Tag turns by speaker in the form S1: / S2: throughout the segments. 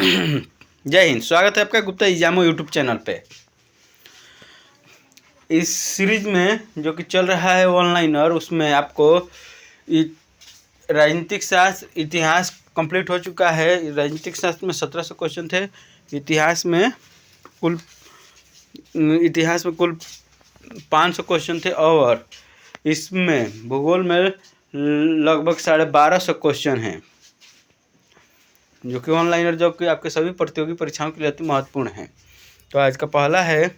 S1: जय हिंद। स्वागत है आपका गुप्ता एग्जामो यूट्यूब चैनल पे। इस सीरीज में जो कि चल रहा है ऑनलाइनर, उसमें आपको राजनीतिक शास्त्र, इतिहास कंप्लीट हो चुका है। राजनीतिक शास्त्र में 1700 क्वेश्चन थे। इतिहास में कुल 500 क्वेश्चन थे और इसमें भूगोल में लगभग 1250 क्वेश्चन हैं, जो कि ऑनलाइनर जो कि आपके सभी प्रतियोगी परीक्षाओं के लिए अति महत्वपूर्ण है। तो आज का पहला है,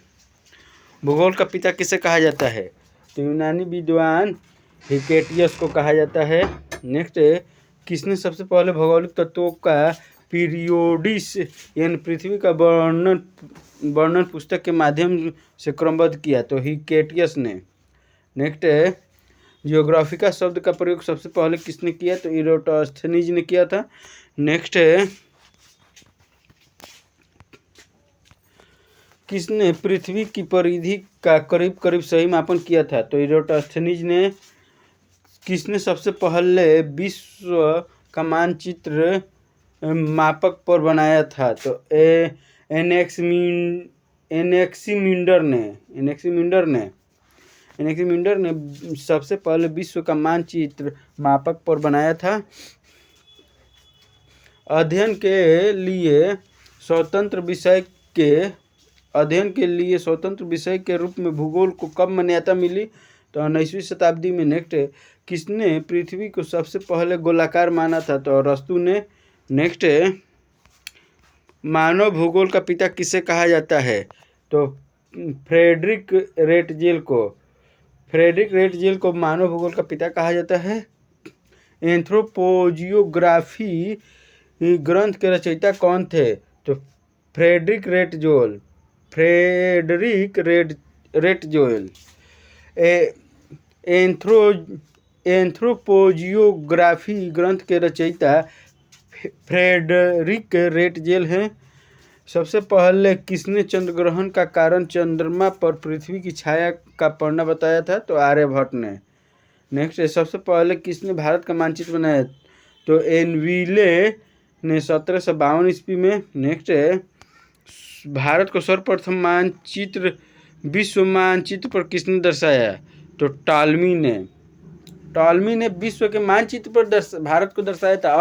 S1: भूगोल का पिता किसे कहा जाता है? तो यूनानी विद्वान हिकेटियस को कहा जाता है। नेक्स्ट है, किसने सबसे पहले भौगोलिक तत्वों का पीरियोडिस यानी पृथ्वी का वर्णन पुस्तक के माध्यम से क्रमबद्ध किया? तो हिकेटियस ने। नेक्स्ट है, जियोग्राफिका शब्द का प्रयोग सबसे पहले किसने किया? तो इरोटोस्थेनीज ने किया था। नेक्स्ट है, किसने पृथ्वी की परिधि का करीब करीब सही मापन किया था? तो इरोटोस्थेनीज ने। किसने सबसे पहले विश्व का मानचित्र मापक पर बनाया था? तो एनेक्सिमिंडर ने सबसे पहले विश्व का मानचित्र मापक पर बनाया था। अध्ययन के लिए स्वतंत्र विषय के रूप में भूगोल को कब मान्यता मिली? तो 19वीं शताब्दी में। नेक्स्ट, किसने पृथ्वी को सबसे पहले गोलाकार माना था? तो अरस्तू ने। नेक्स्ट, मानव भूगोल का पिता किसे कहा जाता है? तो फ्रेडरिक रेटजेल को मानव भूगोल का पिता कहा जाता है। एंथ्रोपोजियोग्राफी ग्रंथ के रचयिता कौन थे? तो फ्रेडरिक रेटजेल। एंथ्रोपोजियोग्राफी ग्रंथ के रचयिता फ्रेडरिक रेटजेल हैं। सबसे पहले किसने चंद्र ग्रहण का कारण चंद्रमा पर पृथ्वी की छाया का पड़ना बताया था? तो आर्यभट्ट ने। नेक्स्ट, सबसे पहले किसने भारत का मानचित्र बनाया? तो एनविले ने 1752 ईस्वी में। नेक्स्ट है, भारत को सर्वप्रथम विश्व मानचित्र पर किसने दर्शाया? तो टॉलमी ने विश्व के मानचित्र पर भारत को दर्शाया था।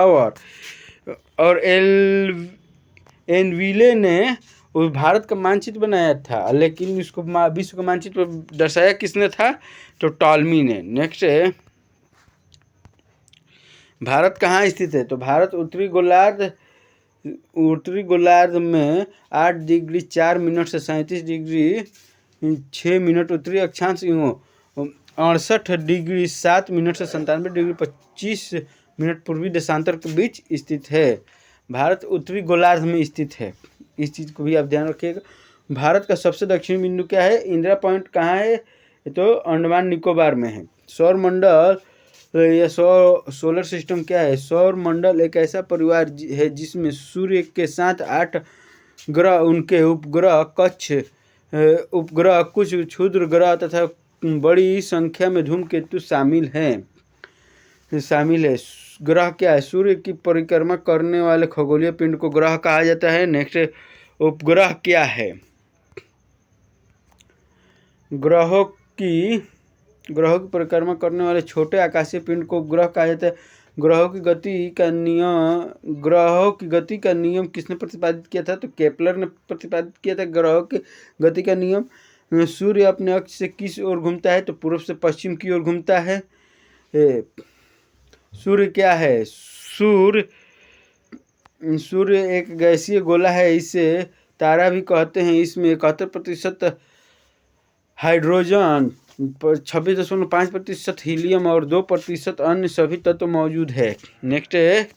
S1: और एनविले ने उस भारत का मानचित्र बनाया था, लेकिन इसको विश्व का मानचित्र पर दर्शाया किसने था? तो टॉलमी ने। नेक्स्ट है, भारत कहाँ स्थित है? तो भारत उत्तरी गोलार्ध में 8 डिग्री 4 मिनट से 37 डिग्री 6 मिनट उत्तरी अक्षांश एवं 68 डिग्री 7 मिनट से 97 डिग्री 25 मिनट पूर्वी देशांतर के बीच स्थित है। भारत उत्तरी गोलार्ध में स्थित है, इस चीज़ को भी आप ध्यान रखिएगा। भारत का सबसे दक्षिणी बिंदु क्या है? इंदिरा पॉइंट कहाँ है? तो अंडमान निकोबार में है। सौरमंडल या सोलर सिस्टम क्या है? सौर मंडल एक ऐसा परिवार है जिसमें सूर्य के साथ 8 ग्रह, उनके उपग्रह, कुछ क्षुद्र ग्रह तथा बड़ी संख्या में धूमकेतु शामिल है। ग्रह क्या है? सूर्य की परिक्रमा करने वाले खगोलीय पिंड को ग्रह कहा जाता है। नेक्स्ट, उपग्रह क्या है? ग्रहों की परिक्रमा करने वाले छोटे आकाशीय पिंड को उपग्रह कहा जाता है। ग्रहों की गति का नियम किसने प्रतिपादित किया था? तो केपलर ने प्रतिपादित किया था ग्रहों की गति का नियम। सूर्य अपने अक्ष से किस ओर घूमता है? तो पूर्व से पश्चिम की ओर घूमता है। सूर्य क्या है? सूर्य एक गैसीय गोला है, इसे तारा भी कहते हैं। इसमें 71% हाइड्रोजन, 26.5% हीलियम और 2% अन्य सभी तत्व मौजूद है। नेक्स्ट है,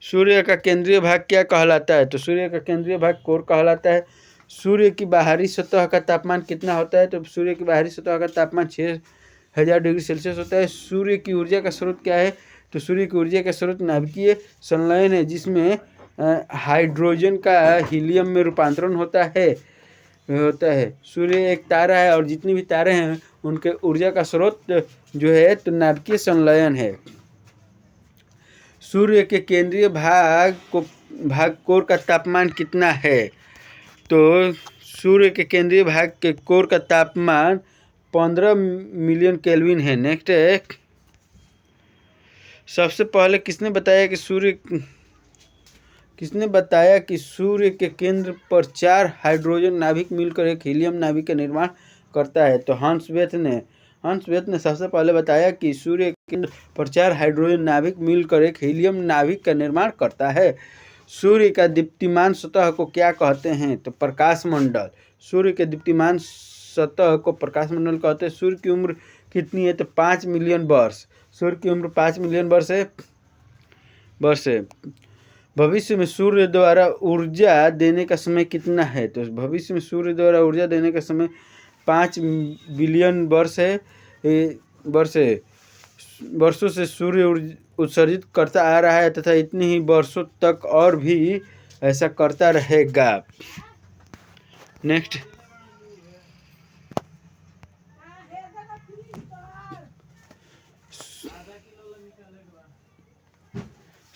S1: सूर्य का केंद्रीय भाग क्या कहलाता है? तो सूर्य का केंद्रीय भाग कोर कहलाता है। सूर्य की बाहरी सतह का तापमान कितना होता है? तो सूर्य की बाहरी सतह का तापमान 6000 डिग्री सेल्सियस होता है। सूर्य की ऊर्जा का स्रोत क्या है? तो सूर्य की ऊर्जा का स्रोत नाभिकीय संलयन है, जिसमें हाइड्रोजन का हीलियम में रूपांतरण होता है। सूर्य एक तारा है और जितनी भी तारे हैं उनके ऊर्जा का स्रोत जो है तो नाभिकीय संलयन है। सूर्य के केंद्रीय भाग को भाग कोर का तापमान कितना है? तो सूर्य के केंद्रीय भाग के कोर का तापमान 15 मिलियन केल्विन है। नेक्स्ट है, सबसे पहले किसने बताया कि सूर्य के केंद्र पर 4 हाइड्रोजन नाभिक मिलकर एक हीलियम नाभिक का निर्माण करता है? तो हंस वेथ ने सबसे पहले बताया कि सूर्य के केंद्र पर 4 हाइड्रोजन नाभिक मिलकर एक हीलियम नाभिक का निर्माण करता है। सूर्य का दीप्तिमान सतह को क्या कहते हैं? तो प्रकाश मंडल। सूर्य के दीप्तिमान सतह को प्रकाश मंडल कहते हैं। सूर्य की उम्र कितनी है? तो 5 मिलियन वर्ष। सूर्य की उम्र 5 मिलियन वर्ष है। भविष्य में सूर्य द्वारा ऊर्जा देने का समय कितना है? तो भविष्य में सूर्य द्वारा ऊर्जा देने का समय 5 बिलियन वर्षों से सूर्य उत्सर्जित करता आ रहा है तथा इतनी ही वर्षों तक और भी ऐसा करता रहेगा। नेक्स्ट,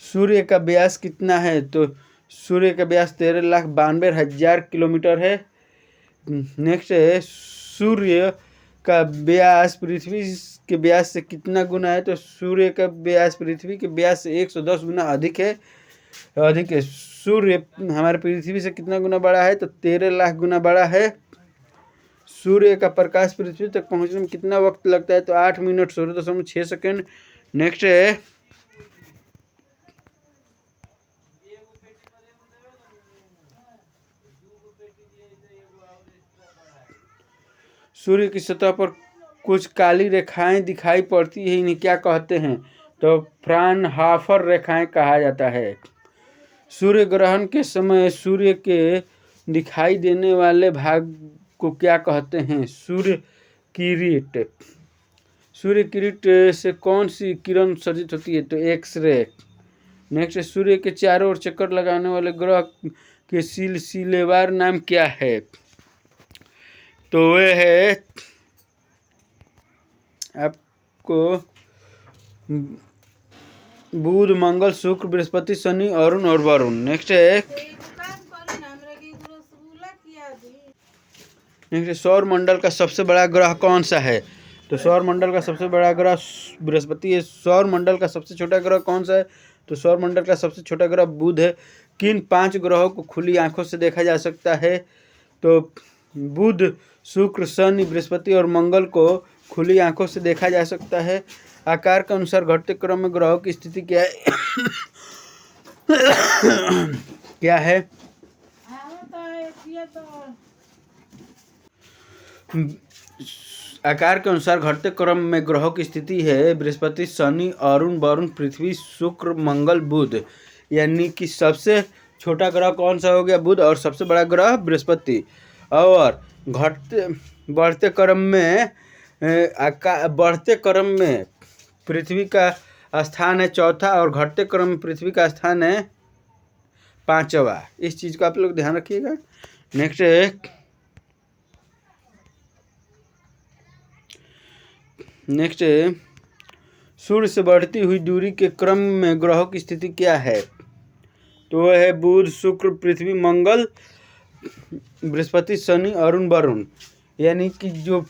S1: सूर्य का व्यास कितना है? तो सूर्य का व्यास 13,92,000 किलोमीटर है। नेक्स्ट है, सूर्य का व्यास पृथ्वी के व्यास से कितना गुना है? तो सूर्य का व्यास पृथ्वी के व्यास से 110 गुना अधिक है। सूर्य हमारे पृथ्वी से कितना गुना बड़ा है? तो 13 लाख गुना बड़ा है। सूर्य का प्रकाश पृथ्वी तक पहुंचने में कितना वक्त लगता है? तो 8 मिनट 16.6 सेकेंड। नेक्स्ट है, सूर्य की सतह पर कुछ काली रेखाएं दिखाई पड़ती है, इन्हें क्या कहते हैं? तो फ्राउनहोफर रेखाएं कहा जाता है। सूर्य ग्रहण के समय सूर्य के दिखाई देने वाले भाग को क्या कहते हैं? सूर्य किरीट। सूर्य किरीट से कौन सी किरण उत्सर्जित होती है? तो एक्स-रे। नेक्स्ट, सूर्य के चारों ओर चक्कर लगाने वाले ग्रह के सिलसिलेवार नाम क्या है? तो वे है आपको बुध, मंगल, शुक्र, बृहस्पति, शनि, अरुण और वरुण। नेक्स्ट है, सौर मंडल का सबसे बड़ा ग्रह कौन सा है? तो सौर मंडल का सबसे बड़ा ग्रह बृहस्पति है। सौर मंडल का सबसे छोटा ग्रह कौन सा है? तो सौर मंडल का सबसे छोटा ग्रह बुध है। किन 5 ग्रहों को खुली आंखों से देखा जा सकता है? तो बुध, शुक्र, शनि, बृहस्पति और मंगल को खुली आंखों से देखा जा सकता है। आकार के अनुसार घटते क्रम में ग्रहों की स्थिति क्या है? क्या है? आकार के अनुसार घटते क्रम में ग्रहों की स्थिति है बृहस्पति, शनि, अरुण, वरुण, पृथ्वी, शुक्र, मंगल, बुध। यानी कि सबसे छोटा ग्रह कौन सा हो गया? बुध। और सबसे बड़ा ग्रह बृहस्पति। और बढ़ते क्रम में पृथ्वी का स्थान है चौथा और घटते क्रम में पृथ्वी का स्थान है 5वां। इस चीज़ को आप लोग ध्यान रखिएगा। नेक्स्ट है, सूर्य से बढ़ती हुई दूरी के क्रम में ग्रहों की स्थिति क्या है? तो वह है बुध, शुक्र, पृथ्वी, मंगल, बृहस्पति, शनि, अरुण, वरुण। यानी कि जो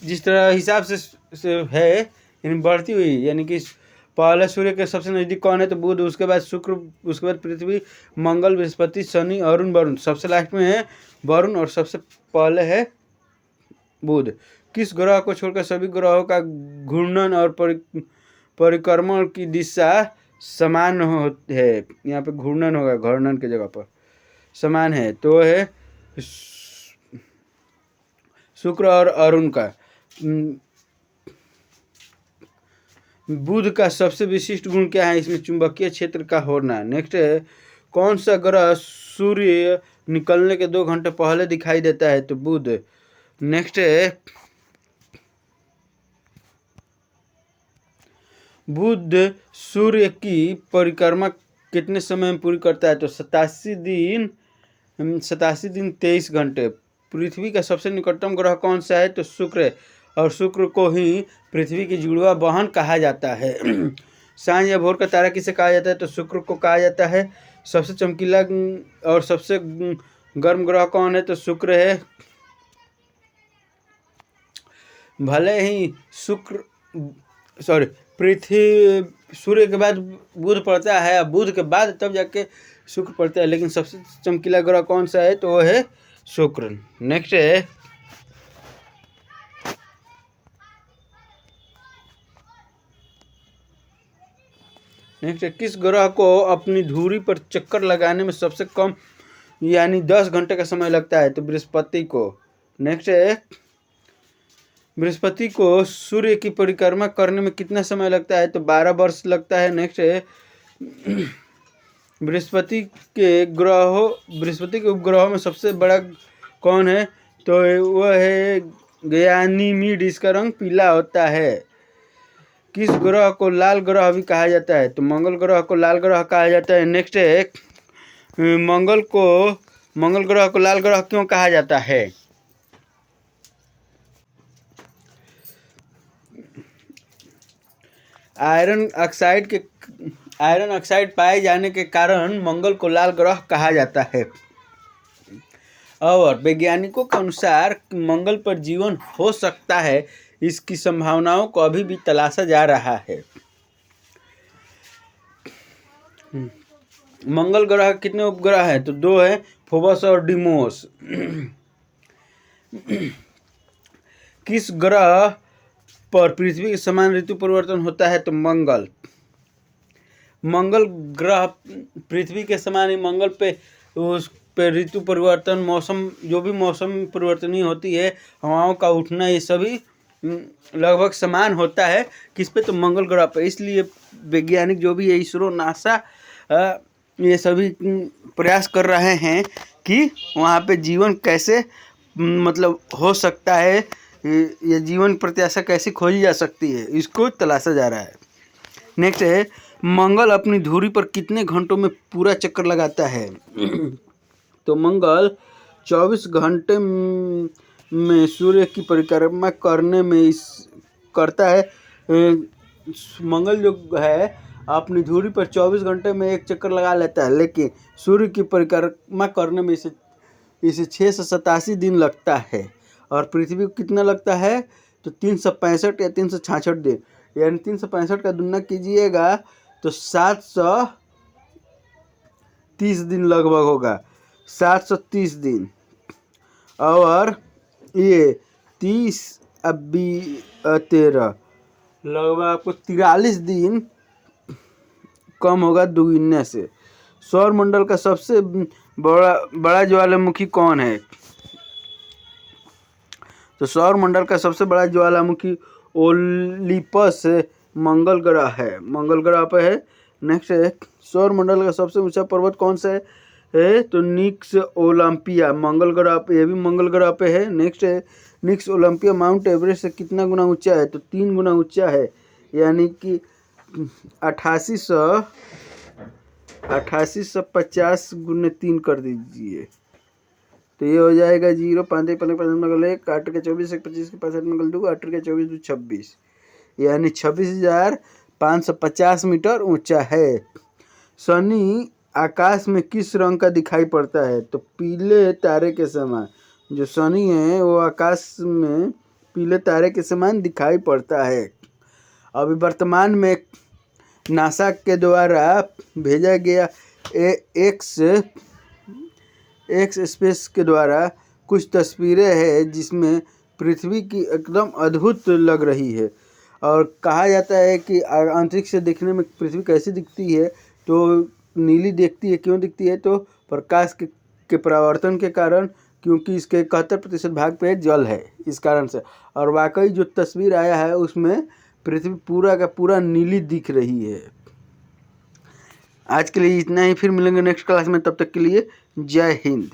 S1: जिस तरह हिसाब से है यानी बढ़ती हुई, यानी कि पहले सूर्य के सबसे नज़दीक कौन है? तो बुध, उसके बाद शुक्र, उसके बाद पृथ्वी, मंगल, बृहस्पति, शनि, अरुण, वरुण। सबसे लास्ट में है वरुण और सबसे पहले है बुध। किस ग्रह को छोड़कर सभी ग्रहों का घूर्णन और परिक्रमण की दिशा समान है? यहाँ पे घूर्णन होगा, घूर्णन की जगह पर समान है। तो है शुक्र और अरुण का। बुध का सबसे विशिष्ट गुण क्या है? इसमें चुंबकीय क्षेत्र का होना। नेक्स्ट है, कौन सा ग्रह सूर्य निकलने के 2 घंटे पहले दिखाई देता है? तो बुध। नेक्स्ट है, बुध सूर्य की परिक्रमा कितने समय में पूरी करता है? तो 87 दिन 23 घंटे। पृथ्वी का सबसे निकटतम ग्रह कौन सा है? तो शुक्र है। और शुक्र को ही पृथ्वी की जुड़वा बहन कहा जाता है। सांझ या भोर का तारा किसे कहा जाता है? तो शुक्र को कहा जाता है। सबसे चमकीला और सबसे गर्म ग्रह कौन है? तो शुक्र है। भले ही पृथ्वी सूर्य के बाद बुध पड़ता है, बुध के बाद तब जाके शुक्र पड़ता है, लेकिन सबसे चमकीला ग्रह कौन सा है? तो वो है शुक्र। नेक्स्ट है किस ग्रह को अपनी धुरी पर चक्कर लगाने में सबसे कम यानी 10 घंटे का समय लगता है? तो बृहस्पति को। नेक्स्ट है बृहस्पति को सूर्य की परिक्रमा करने में कितना समय लगता है? तो 12 वर्ष लगता है। नेक्स्ट है बृहस्पति के उपग्रहों में सबसे बड़ा कौन है? तो वह है गयानीमीड। इसका रंग पीला होता है। किस ग्रह को लाल ग्रह भी कहा जाता है? तो मंगल ग्रह को लाल ग्रह कहा जाता है। नेक्स्ट है मंगल ग्रह को लाल ग्रह क्यों कहा जाता है? आयरन ऑक्साइड पाए जाने के कारण मंगल को लाल ग्रह कहा जाता है। और वैज्ञानिकों के अनुसार मंगल पर जीवन हो सकता है, इसकी संभावनाओं को अभी भी तलाशा जा रहा है। मंगल ग्रह कितने उपग्रह हैं? तो 2 है, फोबस और डिमोस। किस ग्रह पर पृथ्वी के समान ऋतु परिवर्तन होता है? तो मंगल ग्रह पृथ्वी के समान ही मंगल पे उस पे ऋतु परिवर्तन, मौसम परिवर्तन ही होती है, हवाओं का उठना, ये सभी लगभग समान होता है। किस पे? तो मंगल ग्रह पे। इसलिए वैज्ञानिक जो भी है, इसरो, नासा, ये सभी प्रयास कर रहे हैं कि वहाँ पे जीवन कैसे मतलब हो सकता है, ये जीवन प्रत्याशा कैसे खोजी जा सकती है, इसको तलाशा जा रहा है। नेक्स्ट है मंगल अपनी धुरी पर कितने घंटों में पूरा चक्कर लगाता है? तो मंगल 24 घंटे में सूर्य की परिक्रमा करने में करता है। मंगल जो है अपनी धुरी पर 24 घंटे में एक चक्कर लगा लेता है, लेकिन सूर्य की परिक्रमा करने में इसे 687 दिन लगता है। और पृथ्वी को कितना लगता है? तो 365 या 366 दिन, यानी 365 का गुणा कीजिएगा तो 730 दिन लगभग होगा, 730 दिन। और ये 30 13 लगभग आपको 43 दिन कम होगा दुगुने से। सौर मंडल का सबसे बड़ा ज्वालामुखी कौन है? तो सौर मंडल का सबसे बड़ा ज्वालामुखी ओलिपस मंगल ग्रह है, मंगल ग्रह पे है। नेक्स्ट है सौर मंडल का सबसे ऊंचा पर्वत कौन सा है? तो निक्स ओलंपिया, मंगल ग्रह पे, ये भी मंगल ग्रह पे है। नेक्स्ट है निक्स ओलंपिया माउंट एवरेस्ट से कितना गुना ऊंचा है? तो 3 गुना ऊंचा है, यानी कि 8850 गुने 3 कर दीजिए तो ये हो जाएगा 0, 5 नकल 1, 8 के 24, 1 25 के 65 नकल 2, 8 के 24 2 26, यानी 26,550 मीटर ऊंचा है। शनि आकाश में किस रंग का दिखाई पड़ता है? तो पीले तारे के समान। जो शनि है वो आकाश में पीले तारे के समान दिखाई पड़ता है। अभी वर्तमान में नासा के द्वारा भेजा गया एक्स स्पेस के द्वारा कुछ तस्वीरें हैं जिसमें पृथ्वी की एकदम अद्भुत लग रही है। और कहा जाता है कि अंतरिक्ष से देखने में पृथ्वी कैसी दिखती है? तो नीली दिखती है। क्यों दिखती है? तो प्रकाश के परावर्तन के कारण, क्योंकि इसके 71% भाग पे जल है, इस कारण से। और वाकई जो तस्वीर आया है उसमें पृथ्वी पूरा का पूरा नीली दिख रही है। आज के लिए इतना ही, फिर मिलेंगे नेक्स्ट क्लास में, तब तक के लिए जय हिंद।